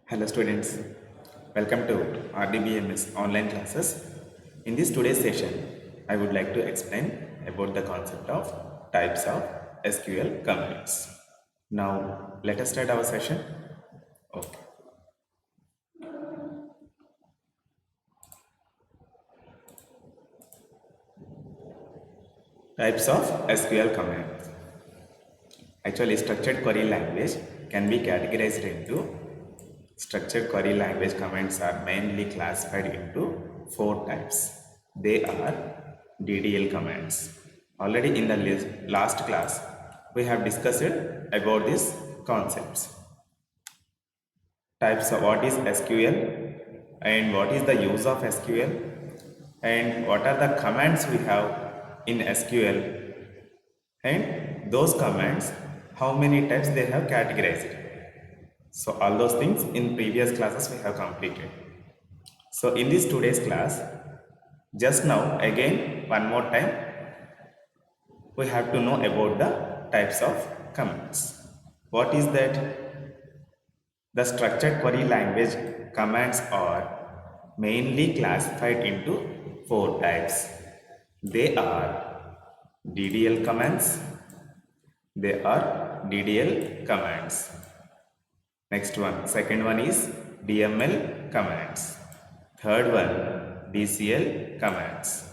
Hello students, welcome to RDBMS online classes. In this today's session, I would like to explain about the concept of types of SQL commands. Now, let us start our session. Okay. Types of SQL commands. Actually, structured query language can be categorized into structured query language commands are mainly classified into four types. They are DDL commands. Already in the last class, we have discussed about these concepts. Types of what is SQL and what is the use of SQL and what are the commands we have in SQL and those commands, how many types they have categorized. So all those things in previous classes we have completed. So in this today's class, just now again one more time, we have to know about the types of commands. What is that? The structured query language commands are mainly classified into four types. They are DDL commands. They are DDL commands. Next one, second one is DML commands. Third one, DCL commands.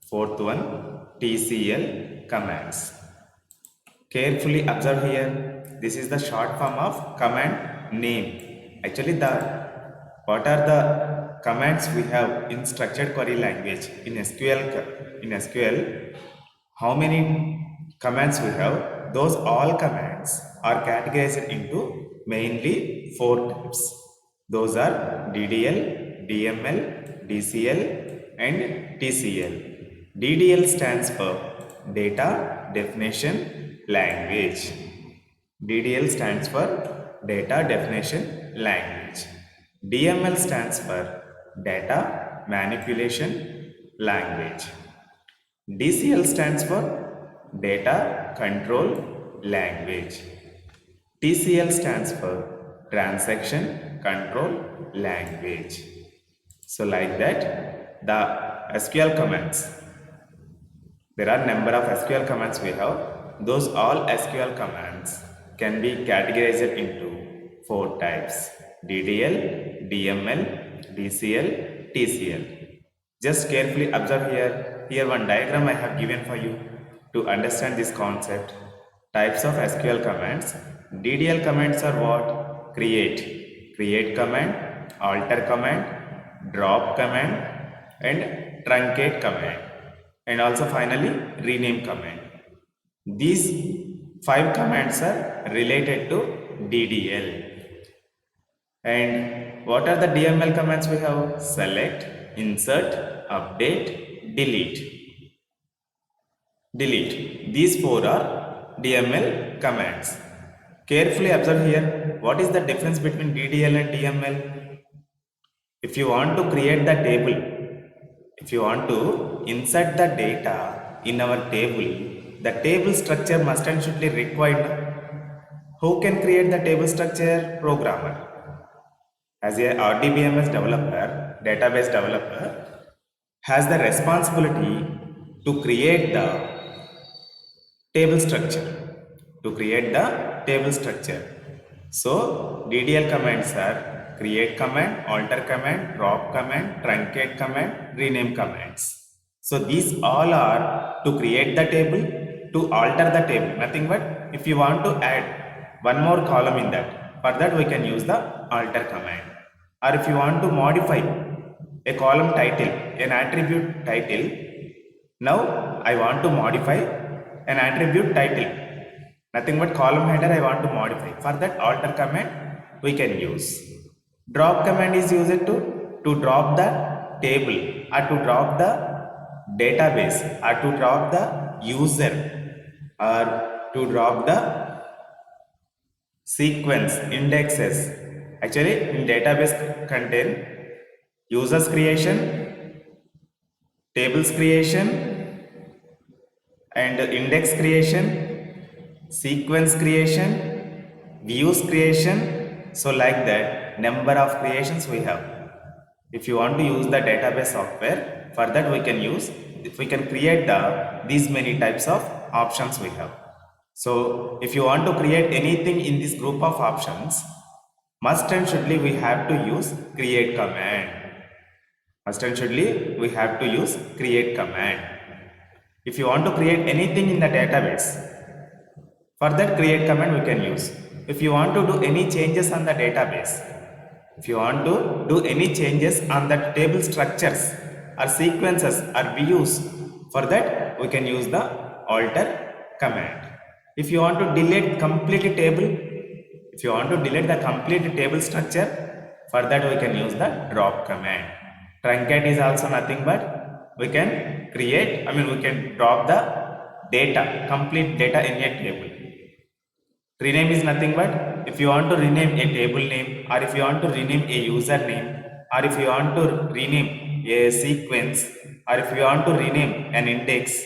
Fourth one, TCL commands. Carefully observe here. This is the short form of command name. Actually, what are the commands we have in structured query language in SQL? In SQL, how many commands we have? Those all commands are categorized into mainly four types. Those are DDL, DML, DCL, and TCL. DDL stands for Data Definition Language. DDL stands for Data Definition Language. DML stands for Data Manipulation Language. DCL stands for Data Control Language. TCL stands for Transaction Control Language. So like that, the SQL commands. There are number of SQL commands we have. Those all SQL commands can be categorized into four types: DDL, DML, DCL, TCL. Just carefully observe here. Here one diagram I have given for you to understand this concept. Types of SQL commands. DDL commands are what? Create command, alter command, drop command, and truncate command, and also finally rename command. These five commands are related to DDL. And what are the DML commands we have? Select, insert, update, delete. These four are DML commands. Carefully observe here. What is the difference between DDL and DML? If you want to create the table, if you want to insert the data in our table, the table structure must and should be required. Who can create the table structure? Programmer. As a RDBMS developer, database developer, has the responsibility to create the table structure. So DDL commands are create command, alter command, drop command, truncate command, rename commands. So these all are to create the table, to alter the table. Nothing but if you want to add one more column in that, for that we can use the alter command. Or if you want to modify a column title, an attribute title, now I want to modify an attribute title. Nothing but column header I want to modify. For that alter command we can use. Drop command is used to drop the table or to drop the database or to drop the user or to drop the sequence indexes. Actually in database contain users creation, tables creation, and index creation, sequence creation, views creation. So like that number of creations we have. If you want to use the database software, for that we can create these many types of options we have. So if you want to create anything in this group of options, must and shouldly we have to use create command. Must and shouldly we have to use create command. If you want to create anything in the database, for that create command we can use. If you want to do any changes on the database, if you want to do any changes on the table structures or sequences or views, for that we can use the alter command. If you want to delete complete table, if you want to delete the complete table structure, for that we can use the drop command. Truncate is also nothing but we can create, we can drop the data, complete data in a table. Rename is nothing but if you want to rename a table name, or if you want to rename a user name, or if you want to rename a sequence, or if you want to rename an index.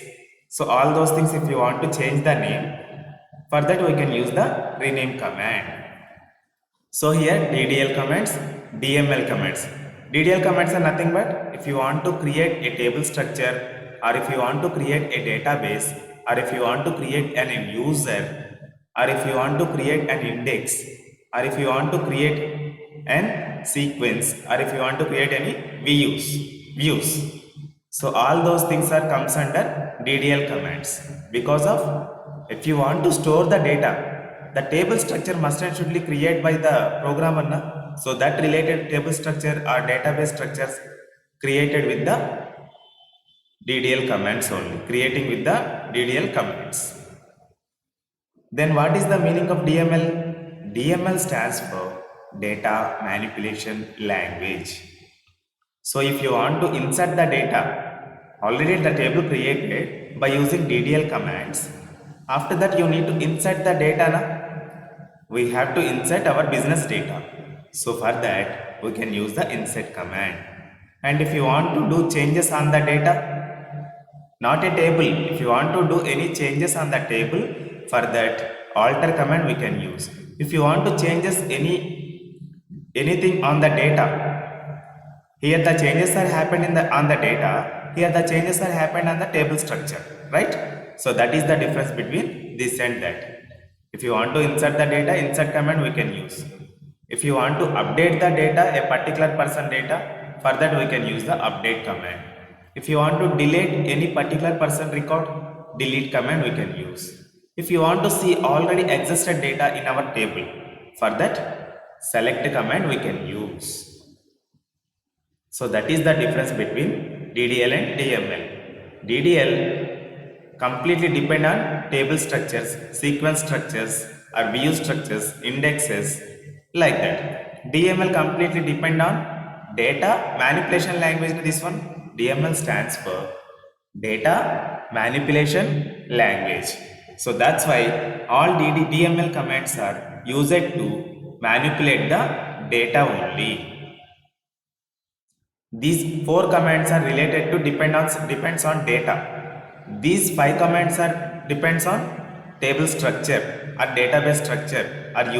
So all those things, if you want to change the name, for that we can use the rename command. So here DDL commands, DML commands. DDL commands are nothing but if you want to create a table structure, or if you want to create a database, or if you want to create an user, or if you want to create an index, or if you want to create an sequence, or if you want to create any views. So all those things are comes under DDL commands, because of if you want to store the data, the table structure must and should be created by the programmer. Na? So that related table structure or database structures created with the DDL commands only, creating with the DDL commands. Then what is the meaning of DML? DML stands for data manipulation language. So if you want to insert the data, already the table created by using DDL commands, after that you need to insert the data. Na? We have to insert our business data. So for that we can use the insert command. And if you want to do changes on the data, not a table, if you want to do any changes on the table, for that alter command we can use. If you want to changes anything on the data, here the changes are happened on the data, here the changes are happened on the table structure, right? So that is the difference between this and that. If you want to insert the data, insert command we can use. If you want to update the data, a particular person data, for that we can use the update command. If you want to delete any particular person record, delete command we can use. If you want to see already existed data in our table, for that select command we can use. So that is the difference between DDL and DML. DDL completely depend on table structures, sequence structures, or view structures, indexes, like that. DML completely depend on data manipulation language. This one DML stands for data manipulation language. So that's why all DML commands are used to manipulate the data only. These 4 commands are related to depends on data. These 5 commands are depends on table structure or database structure or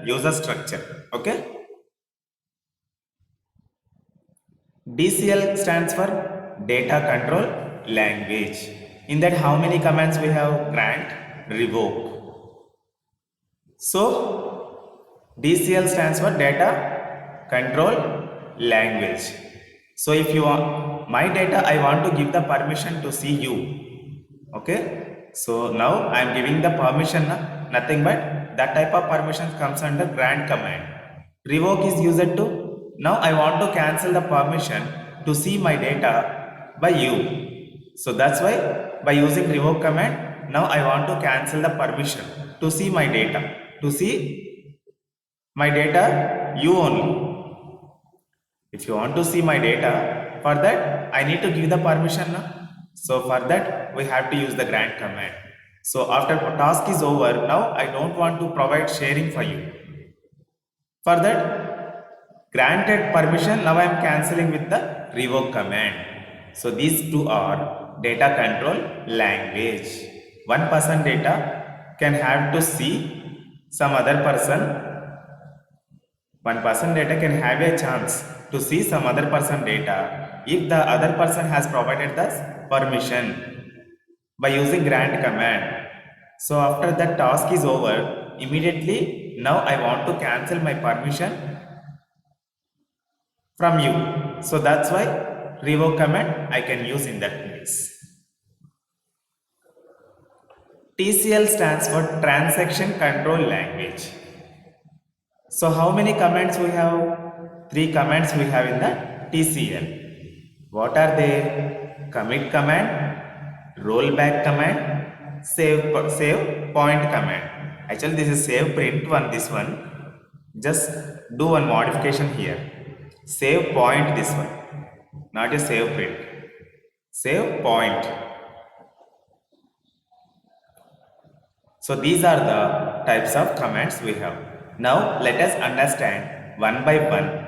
user structure. Okay. DCL stands for data control language. In that, how many commands we have? Grant, revoke. So DCL stands for data control language. So if you want my data, I want to give the permission to see you. Okay. So now I am giving the permission, nothing but that type of permission comes under grant command. Revoke is used to, now I want to cancel the permission to see my data by you. So that's why by using revoke command, now I want to cancel the permission to see my data, you only. If you want to see my data, for that I need to give the permission. So for that we have to use the grant command. So after task is over, now I don't want to provide sharing for you. For that granted permission, now I am cancelling with the revoke command. So these two are data control language. One person data can have to see some other person One person data can have a chance to see some other person data if the other person has provided the permission by using grant command. So after that task is over, immediately now I want to cancel my permission from you. So that's why revoke command I can use in that place. TCL stands for Transaction Control Language. So how many commands we have? 3 commands we have in the TCL. What are they? Commit command, rollback command, save point command. Actually this is save print one, this one. Just do one modification here. Save point this one, not a save print. Save point. So these are the types of commands we have. Now let us understand one by one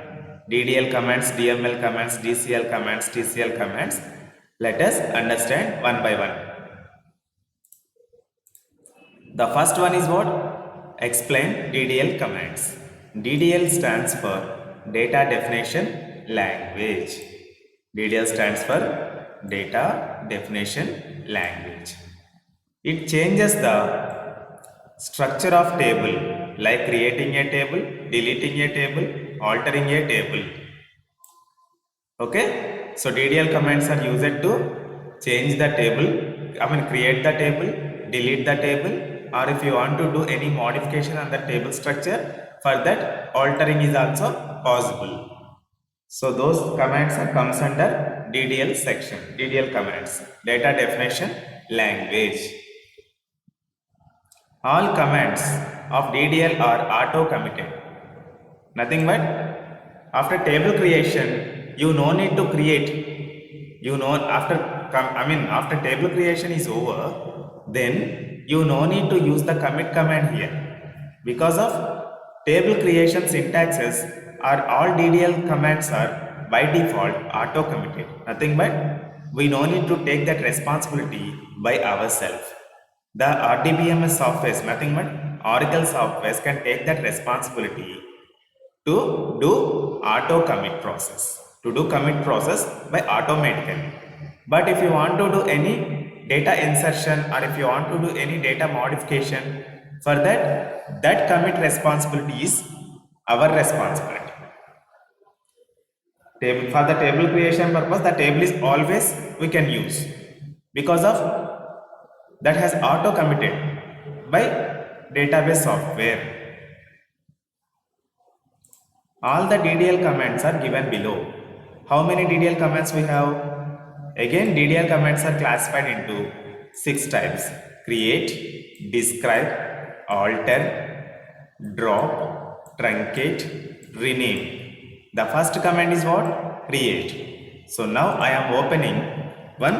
DDL commands, DML commands, DCL commands, TCL commands. Let us understand one by one. The first one is what? Explain DDL commands. DDL stands for Data Definition Language. DDL stands for Data Definition Language. It changes the structure of table, like creating a table, deleting a table, altering a table. Okay, so DDL commands are used to change the table, create the table, delete the table, or if you want to do any modification on the table structure, for that altering is also possible. So those commands comes under DDL section, DDL commands, data definition language. All commands of DDL are auto committed. Nothing but after table creation, you no need to create. After table creation is over, then you no need to use the commit command here. Because of table creation syntaxes are all DDL commands are by default auto committed. Nothing but we no need to take that responsibility by ourselves. The RDBMS software, nothing but Oracle software, can take that responsibility to do auto commit process, by automatically. But if you want to do any data insertion or if you want to do any data modification, for that commit responsibility is our responsibility. For the table creation purpose, the table is always we can use, because of that has auto committed by database software. All the DDL commands are given below. How many DDL commands we have? Again, DDL commands are classified into 6 types: create, describe, alter, drop, truncate, rename. The first command is what? Create. So now I am opening one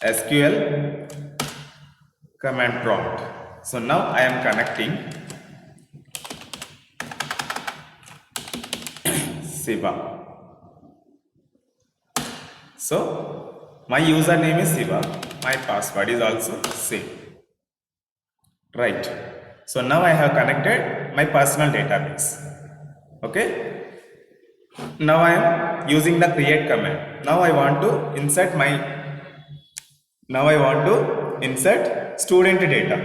SQL command prompt. So now I am connecting Siva. So my username is Siva, my password is also same. Right. So now I have connected my personal database. Okay. Now I am using the create command. Now I want to insert student data.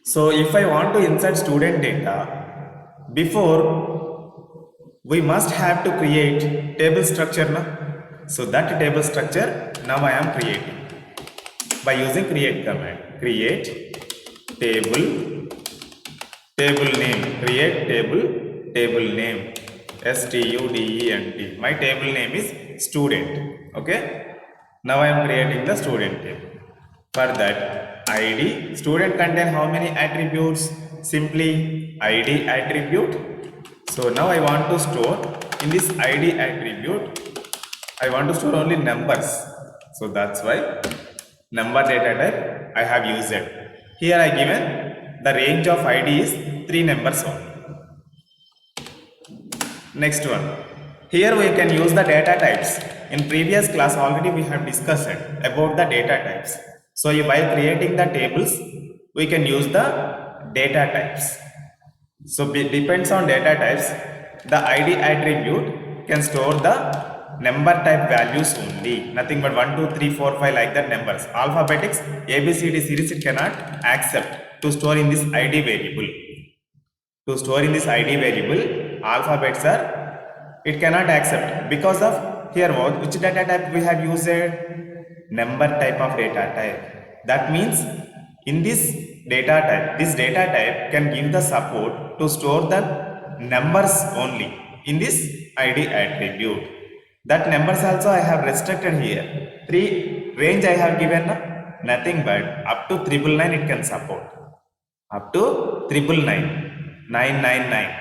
So if I want to insert student data, before we must have to create table structure now. So that table structure now I am creating by using create command. Create table name, create table name, student. My table name is student. Okay. Now I am creating the student table. For that, ID, student contain how many attributes? Simply ID attribute. So now I want to store in this ID attribute, I want to store only numbers. So that's why number data type I have used it. Here I given the range of ID is 3 numbers only. Next one. Here we can use the data types. In previous class already we have discussed about the data types. So while creating the tables, we can use the data types. So depends on data types. The ID attribute can store the number type values only. Nothing but 1, 2, 3, 4, 5 like that numbers. Alphabetics, ABCD series it cannot accept to store in this ID variable. To store in this ID variable, alphabets are, it cannot accept because of here what, which data type we have used? Number type of data type. That means in this data type can give the support to store the numbers only in this ID attribute. That numbers also I have restricted here. 3 range I have given nothing but up to 999 it can support. Up to 999, 999.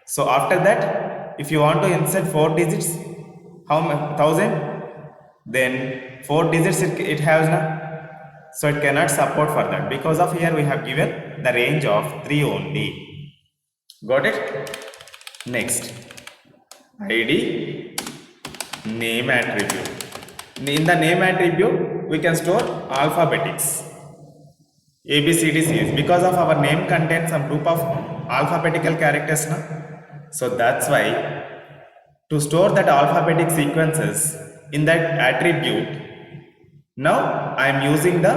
So after that, if you want to insert 4 digits, how much? 1000? Then 4 digits it has now. So it cannot support for that. Because of here we have given the range of 3 only. Got it? Next, ID name attribute. In the name attribute, we can store alphabetics. ABCD series because of our name contains some group of alphabetical characters now. So that's why to store that alphabetic sequences in that attribute, now I am using the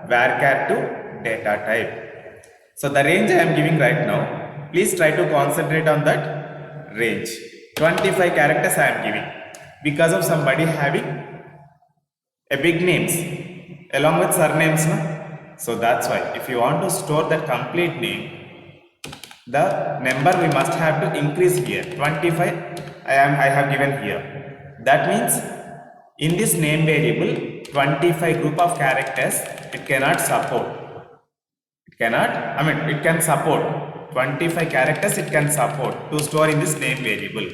varchar to data type. So the range I am giving right now, please try to concentrate on that range. 25 characters I am giving because of somebody having a big names along with surnames. So that's why if you want to store that complete name, the number we must have to increase here. 25 I have given here. That means in this name variable 25 group of characters it cannot support. It can support 25 characters it can support to store in this name variable.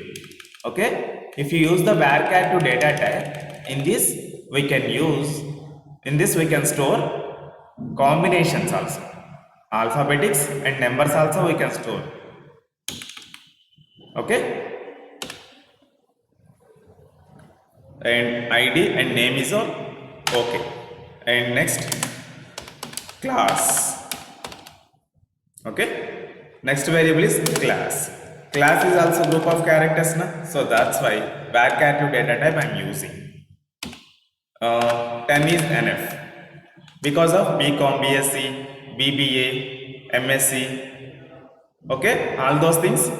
Okay, if you use the varchar to data type, in this we can store combinations also, alphabetics and numbers also we can store. Okay, and ID and name is all okay. And next, class. Okay, next variable is class. Class is also group of characters na? So that's why varchar to data type I am using. 10 is NF because of BCom, BSc, BBA, MSc. Okay, all those things.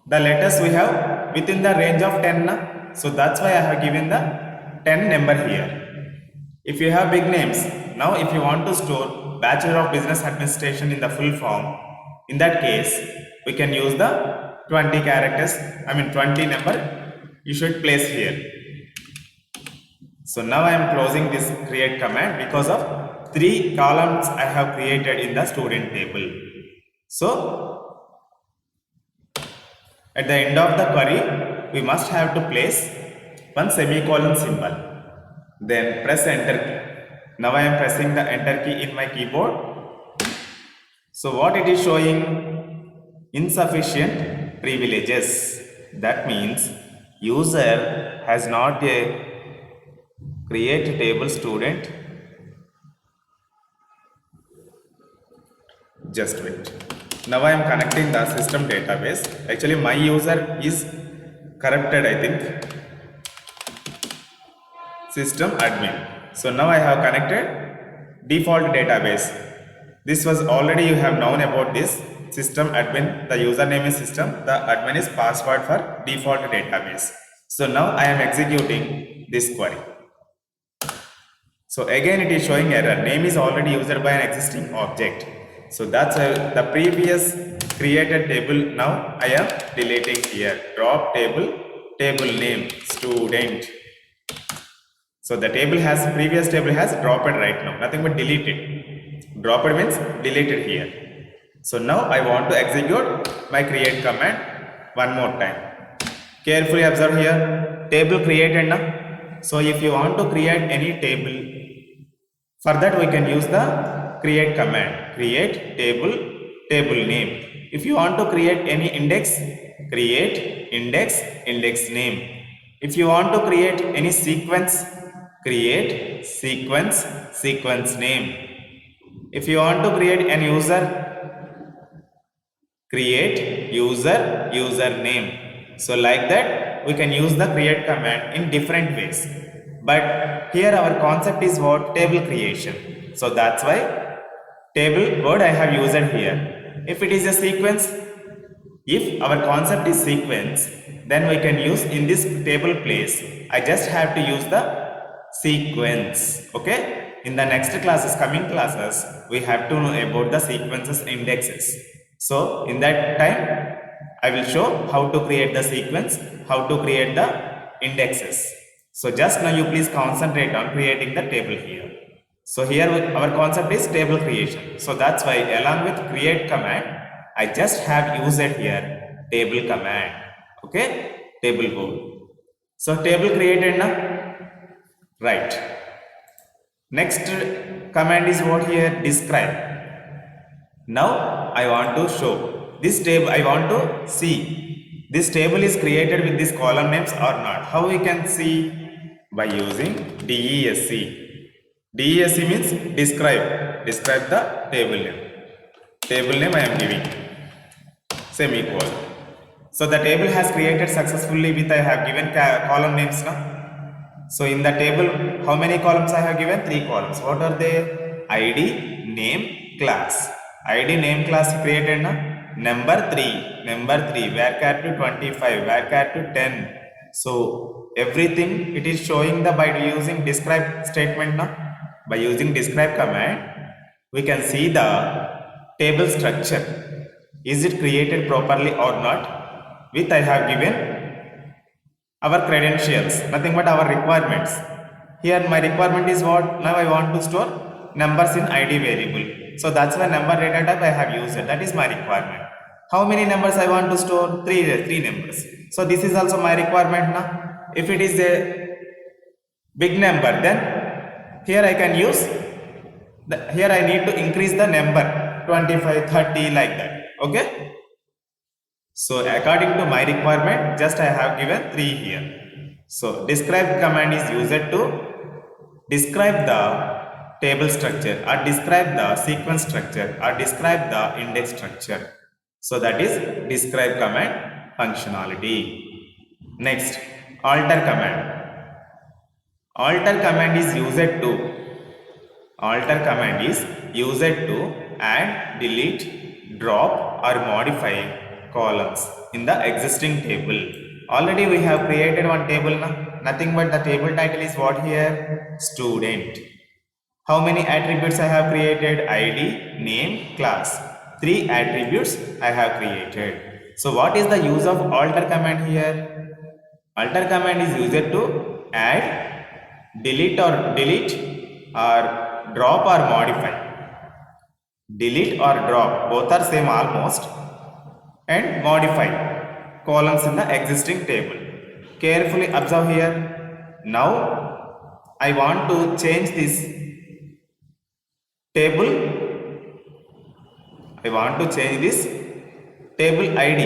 The letters we have within the range of 10 na? So that's why I have given the 10 number here. If you have big names, now if you want to store Bachelor of Business Administration in the full form, in that case we can use the 20 characters, 20 number you should place here. So now I am closing this create command because of 3 columns I have created in the student table. So at the end of the query, we must have to place one semicolon symbol. Then press enter key. Now I am pressing the enter key in my keyboard. So what it is showing? Insufficient privileges. That means user has not a create table student. Just wait. Now I am connecting the system database. Actually my user is corrupted, I think. System admin. So now I have connected default database. This was already you have known about this system admin. The username is system. The admin is password for default database. So now I am executing this query. So again it is showing error. Name is already used by an existing object. So that's the previous created table. Now I am deleting here. Drop table name student. So the previous table has dropped right now. Nothing but deleted. Dropped means deleted here. So now I want to execute my create command one more time. Carefully observe here. Table created now. So if you want to create any table, for that we can use the create command. Create table name. If you want to create any index, create index name. If you want to create any sequence, create sequence name. If you want to create an user, create username. So like that we can use the create command in different ways. But here our concept is what? Table creation. So that's why table word I have used here. If it is a sequence, if our concept is sequence, then we can use in this table place. I just have to use the sequence. Okay. In the next classes, coming classes, we have to know about the sequences indexes. So in that time, I will show how to create the sequence, how to create the indexes. So just now you please concentrate on creating the table here. So here our concept is table creation. So that's why along with create command, I just have used it here table command. Okay, table code. So table created now. Right. Next command is what here? Describe. Now I want to show this table. I want to see this table is created with these column names or not. How we can see? By using DESC. DESC means describe. Describe the table name. Table name I am giving semicolon. So the table has created successfully with I have given column names now. So in the table, how many columns I have given? 3 columns. What are they? ID, name, class. ID, name, class created now. Number 3, varchar to 25, varchar to 10. So everything it is showing the by using describe statement now. By using describe command, we can see the table structure. Is it created properly or not? With I have given our credentials, nothing but our requirements. Here my requirement is what? Now I want to store numbers in ID variable. So that's why number data type I have used it. That is my requirement. How many numbers I want to store? Three numbers. So this is also my requirement now. If it is a big number, then here I can use, here I need to increase the number 25, 30 like that. Okay. So according to my requirement, just I have given 3 here. So describe command is used to describe the table structure or describe the sequence structure or describe the index structure. So that is describe command functionality. Next, alter command. Alter command is used to add, delete, drop or modify columns in the existing table. Already we have created one table now. Nothing but the table title is what here? Student. How many attributes I have created? ID, name, class. 3 attributes I have created. So what is the use of alter command here? Alter command is used to add, delete or drop or modify. Delete or drop, both are same almost, and modify columns in the existing table. Carefully observe here. Now I want to change this table. I want to change this table ID.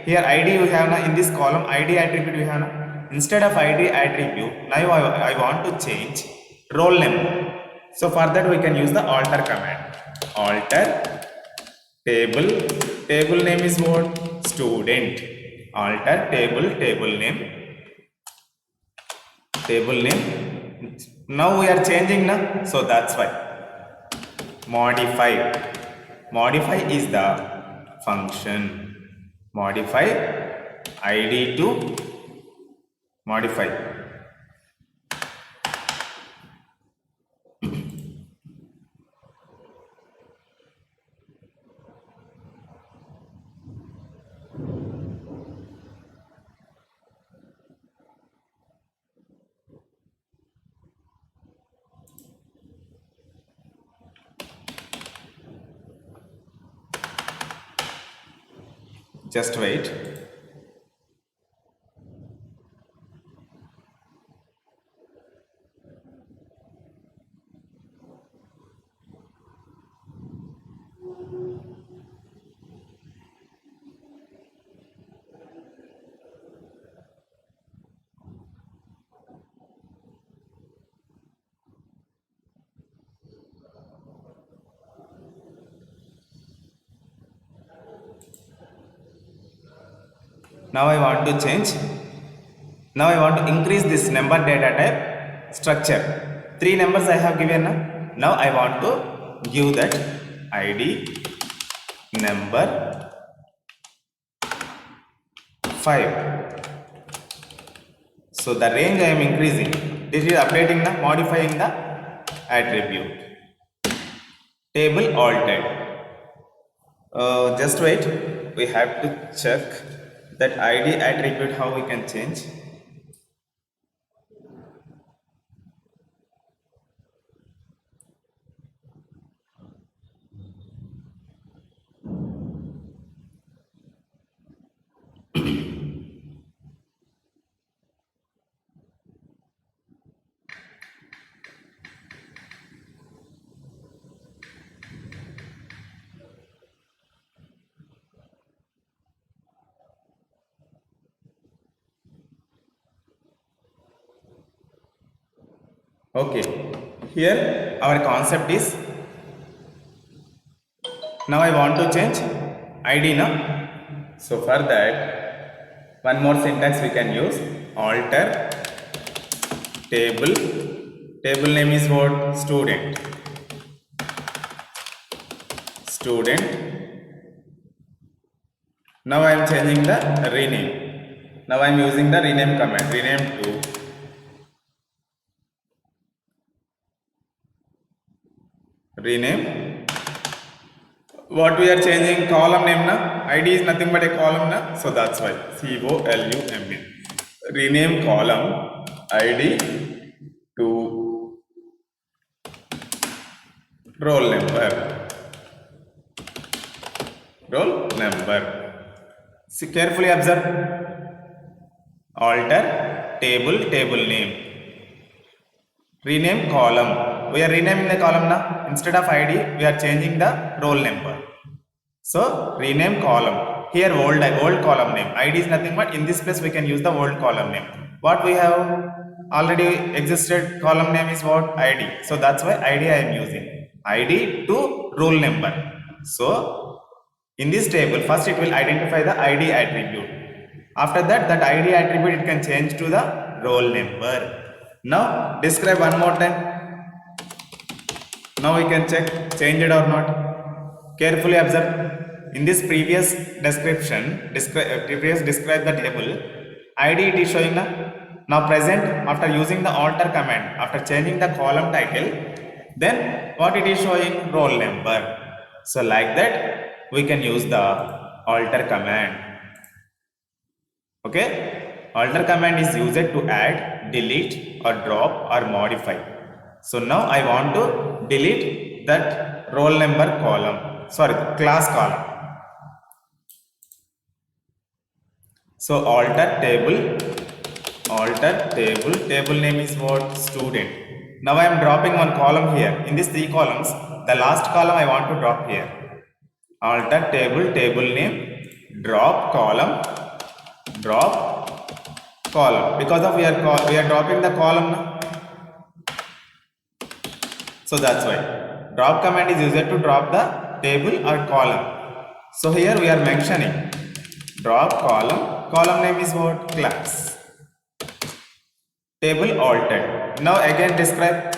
Here ID you have now in this column, ID attribute you have now. Instead of ID attribute, now I want to change roll number. So for that we can use the alter command. Alter table name is what? Student. Alter table name. Now we are changing now, so that's why. Modify is the function. Modify ID to modify. Just wait. Now I want to change. Now I want to increase this number data type structure. 3 numbers I have given. Now I want to give that ID number 5. So the range I am increasing. This is updating the modifying the attribute. Table altered. Just wait. We have to check that ID attribute how we can change. Okay, here our concept is, now I want to change ID now. So for that, one more syntax we can use, alter table. Table name is what? Student. Student. Now I am changing the rename. Now I am using the rename command. Rename to rename. What we are changing? Column name na. ID is nothing but a column na. So that's why COLUMN. Rename column ID to roll number. Roll number. See, carefully observe. Alter table, table name. Rename column. We are renaming the column now. Instead of ID, we are changing the roll number. So rename column. Here old column name. ID is nothing but in this place we can use the old column name. What we have already existed column name is what? ID. So that's why ID I am using. ID to roll number. So in this table, first it will identify the ID attribute. After that, that ID attribute it can change to the roll number. Now describe one more time. Now we can check change it or not. Carefully observe. In this previous description, previous describe the table. ID it is showing now present after using the alter command, after changing the column title, then what it is showing? Roll number. So like that we can use the alter command. Okay, alter command is used to add, delete or drop or modify. So now I want to delete that roll number column, sorry, class column. So alter table, table name is what? Student. Now I am dropping one column here. In these 3 columns, the last column I want to drop here. Alter table, table name, drop column, because of we are dropping the column now. So that's why drop command is used to drop the table or column. So here we are mentioning drop column name is what? Class. Table altered. Now again describe,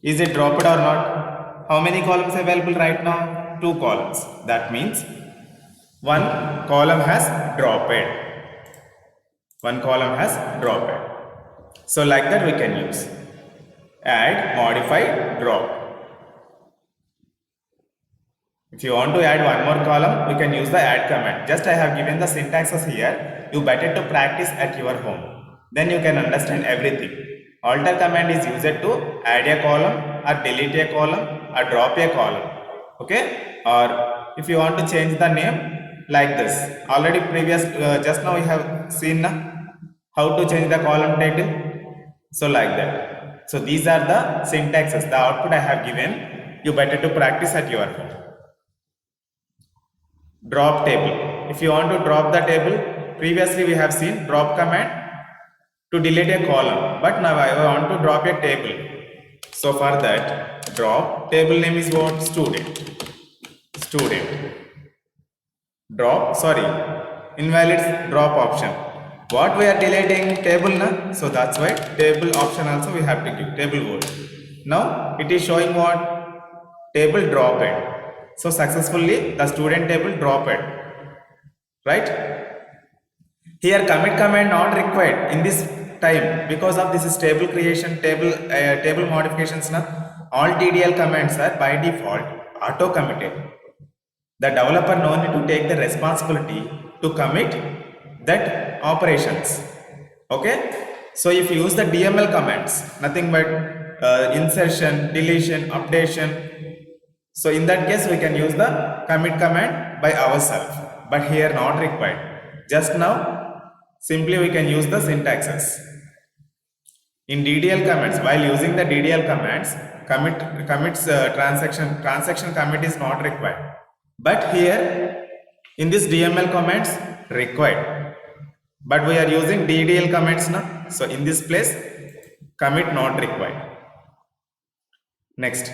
is it dropped or not? How many columns available right now? 2 columns. That means one column has dropped. One column has dropped. So like that we can use add, modify, drop. If you want to add one more column, we can use the add command. Just I have given the syntaxes here. You better to practice at your home. Then you can understand everything. Alter command is used to add a column or delete a column or drop a column. Okay? Or if you want to change the name, like this. Already previous, just now we have seen how to change the column title. So like that. So these are the syntaxes, the output I have given. You better to practice at your home. Drop table. If you want to drop the table, previously we have seen drop command to delete a column. But now I want to drop a table. So for that, drop table name is what? Student. Drop, sorry, invalid drop option. What we are deleting? Table na? So that's why table option also we have to give table word. Now it is showing what? Table dropped. So successfully the student table dropped. Right? Here commit command not required in this time because of this is table creation, table modifications na. All TDL commands are by default auto committed. The developer no need to take the responsibility to commit that operations. Okay, so if you use the DML commands, nothing but insertion, deletion, updation, so in that case we can use the commit command by ourselves, but here not required. Just now simply we can use the syntaxes. In DDL commands, while using the DDL commands, transaction commit is not required. But here in this DML commands required. But we are using DDL commands now. So in this place commit not required. Next,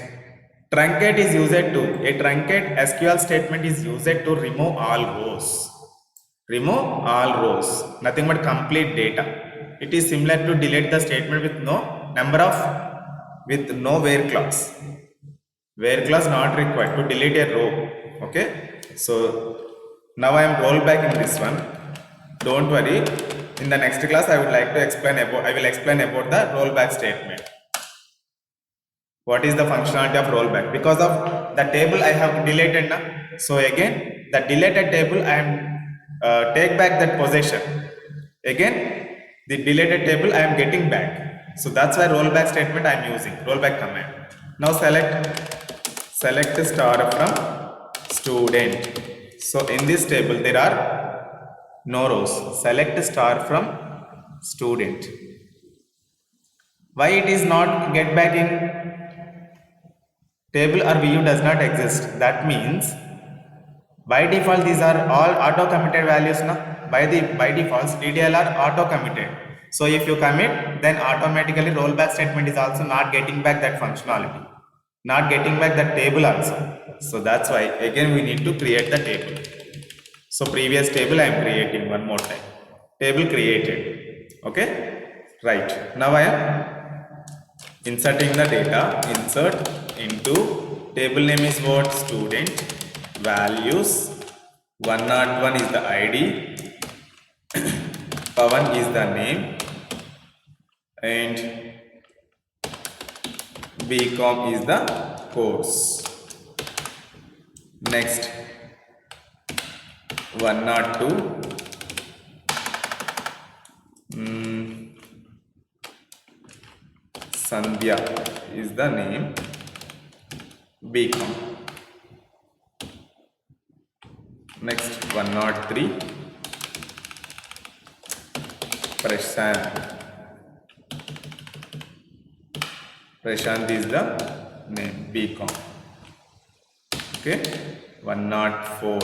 truncate is used to, a truncate SQL statement is used to remove all rows. Remove all rows, nothing but complete data. It is similar to delete the statement with no where clause. Where clause not required to delete a row. Okay, so now I am roll back in this one. Don't worry, in the next class I will explain about the rollback statement. What is the functionality of rollback? Because of the table I have deleted now, so again the deleted table I am take back that possession. Again the deleted table I am getting back. So that's why rollback statement I am using, rollback command. Now select star from student. So in this table there are no rows. Select star from student. Why it is not get back in table or view does not exist? That means by default these are all auto committed values now. By default DDL are auto committed. So if you commit, then automatically rollback statement is also not getting back that functionality, not getting back that table also. So that's why again we need to create the table. So previous table I am creating one more time. Table created. Okay, right. Now I am inserting the data. Insert into table name is what? Student. Values 101 is the ID. Pavan is the name and BCom is the course. Next 102 Sandhya is the name, BCom. Next 103 Prashant is the name, BCom. Okay, 104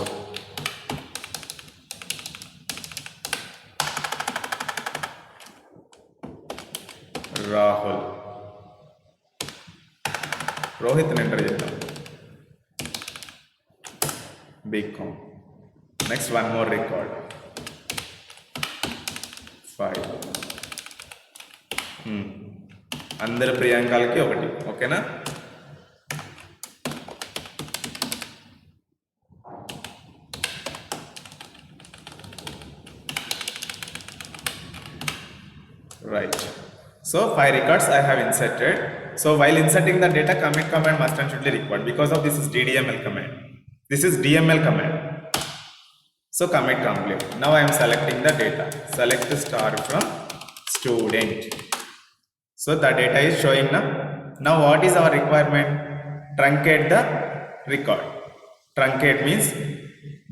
Rahul. Rohit enter chedam, BCom. Next one more record 5. అందరు ప్రియాంకలకి ఒకటి. ఓకేనా? Right. So 5 records I have inserted. So while inserting the data, commit command must and should be required because of this is DDML command. This is DML command. So commit complete. Now I am selecting the data. Select star from student. So the data is showing now. Now what is our requirement? Truncate the record. Truncate means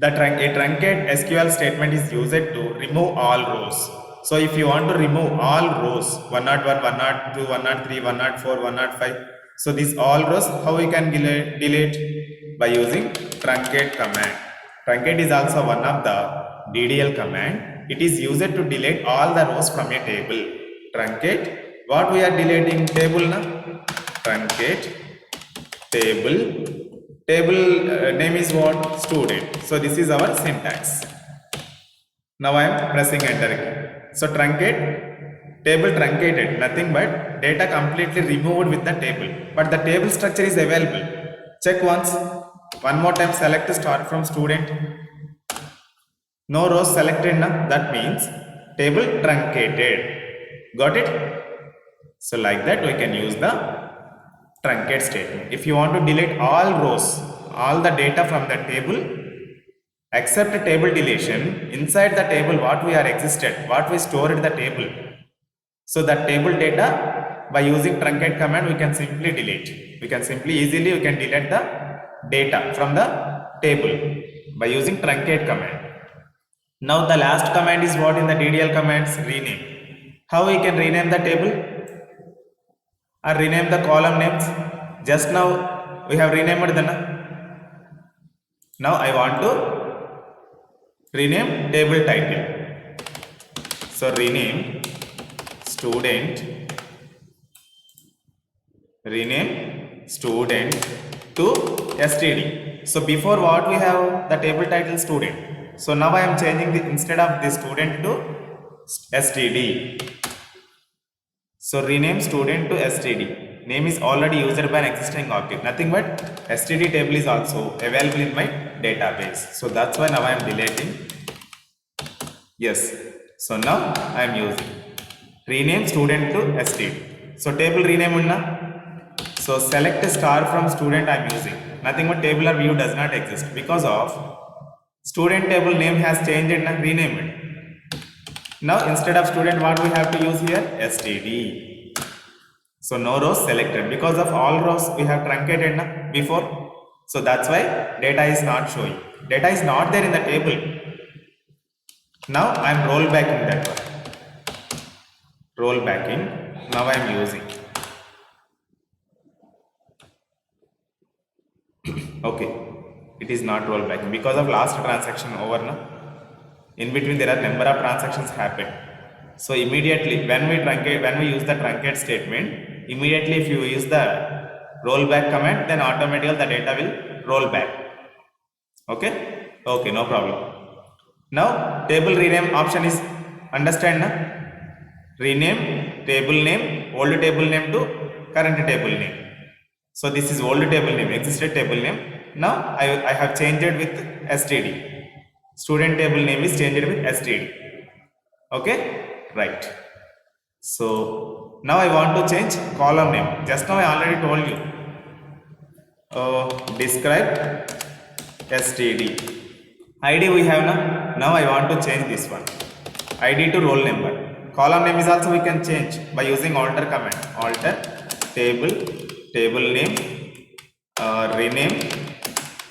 a truncate SQL statement is used to remove all rows. So if you want to remove all rows 101, 102, 103, 104, 105. So these all rows, how we can delete? By using truncate command. Truncate is also one of the DDL command. It is used to delete all the rows from a table. Truncate. What we are deleting? Table na? Truncate table. Table name is what? Student. So this is our syntax. Now I am pressing enter key. So truncate, table truncated, nothing but data completely removed with the table. But the table structure is available. Check once. One more time select start from student. No rows selected now. That means table truncated. Got it? So like that we can use the truncate statement. If you want to delete all rows, all the data from the table, except table deletion, inside the table what we are existed, what we stored in the table. So that table data by using truncate command we can simply delete. We can simply easily we can delete the data from the table by using truncate command. Now the last command is what in the DDL commands? Rename. How we can rename the table or rename the column names? Just now we have renamed the. Now I want to rename table title. So rename student to std. So before what we have the table title student. So now I am changing the instead of the student to std. So rename student to std. Name is already used by an existing object. Nothing but std table is also available in my database. So that's why now I am deleting. Yes. So now I am using rename student to std. So table rename unna. So select star from student I am using. Nothing but table or view does not exist because of student table name has changed and renamed. Now instead of student what we have to use here? std. So no rows selected because of all rows we have truncated before. So that's why data is not showing. Data is not there in the table. Now I am roll back in that one. Roll backing. Now I am using. Okay, it is not roll backing because of last transaction over now. In between there are number of transactions happen. So immediately when we use the truncate statement, immediately if you use the rollback command, then automatically the data will roll back. Okay, okay, no problem. Now table rename option is understand na? Rename table name, old table name to current table name. So this is old table name, existed table name. Now I have changed it with std. Student table name is changed with std. Okay, right. So now I want to change column name. Just now I already told you. Describe std. ID we have now. Now I want to change this one. ID to roll number. Column name is also we can change by using alter command. Alter table name, rename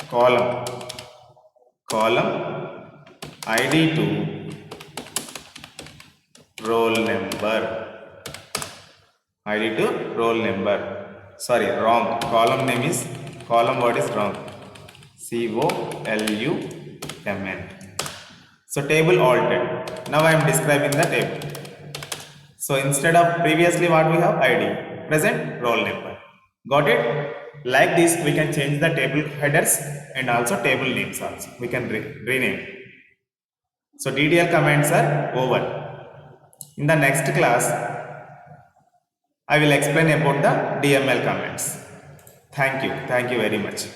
column ID to roll number. ID to roll number. Sorry, wrong. Column name is column word is wrong. COLUMN. So table altered. Now I am describing the table. So instead of previously what we have ID, present roll number. Got it? Like this we can change the table headers and also table names also. We can rename. So DDL commands are over. In the next class, I will explain about the DML commands. Thank you very much.